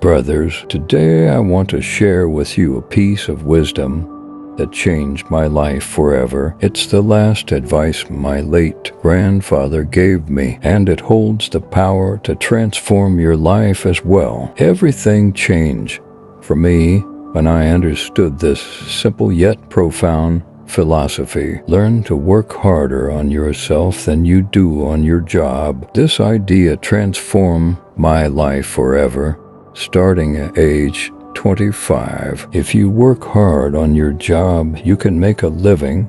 Brothers, today I want to share with you a piece of wisdom that changed my life forever. It's the last advice my late grandfather gave me, and it holds the power to transform your life as well. Everything changed for me when I understood this simple yet profound philosophy. Learn to work harder on yourself than you do on your job. This idea transformed my life forever. Starting at age 25. If you work hard on your job, you can make a living,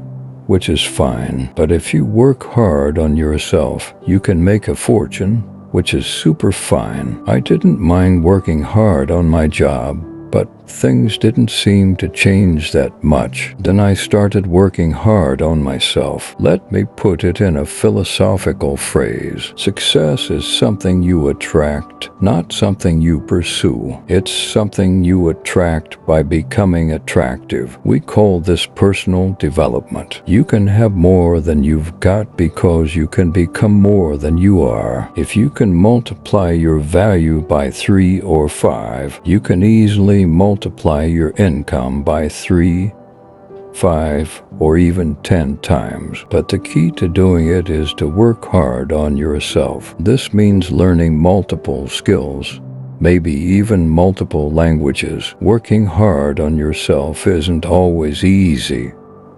which is fine. But if you work hard on yourself, you can make a fortune, which is super fine. I didn't mind working hard on my job, but things didn't seem to change that much. Then I started working hard on myself. Let me put it in a philosophical phrase. Success is something you attract, not something you pursue. It's something you attract by becoming attractive. We call this personal development. You can have more than you've got because you can become more than you are. If you can multiply your value by 3 or 5, you can easily multiply your income by 3, 5, or even 10 times. But the key to doing it is to work hard on yourself. This means learning multiple skills, maybe even multiple languages. Working hard on yourself isn't always easy,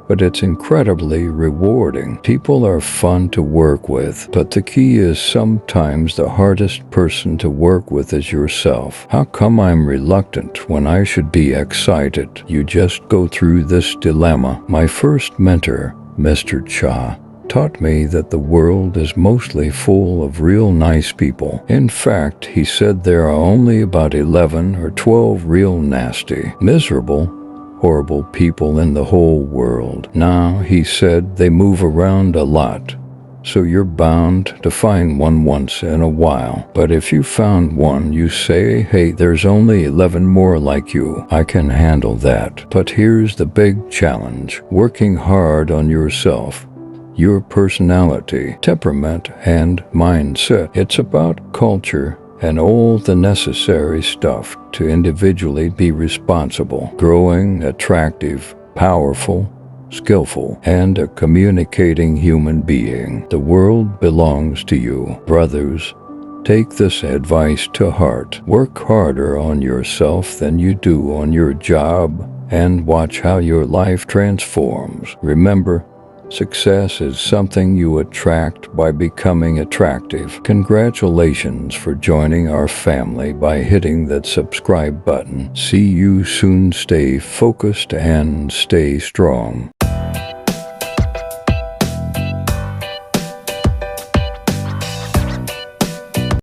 but it's incredibly rewarding. People are fun to work with, but the key is sometimes the hardest person to work with is yourself. How come I'm reluctant when I should be excited? You just go through this dilemma. My first mentor, Mr. Cha, taught me that the world is mostly full of real nice people. In fact, he said there are only about 11 or 12 real nasty, miserable, horrible people in the whole world. Now, he said, they move around a lot, so you're bound to find one once in a while. But if you found one, you say, hey, there's only 11 more like you. I can handle that. But here's the big challenge. Working hard on yourself, your personality, temperament, and mindset. It's about culture and all the necessary stuff to individually be responsible, growing, attractive, powerful, skillful, and a communicating human being. The world belongs to you. Brothers, take this advice to heart. Work harder on yourself than you do on your job, and watch how your life transforms. Remember, success is something you attract by becoming attractive. Congratulations for joining our family by hitting that subscribe button. See you soon. Stay focused and stay strong.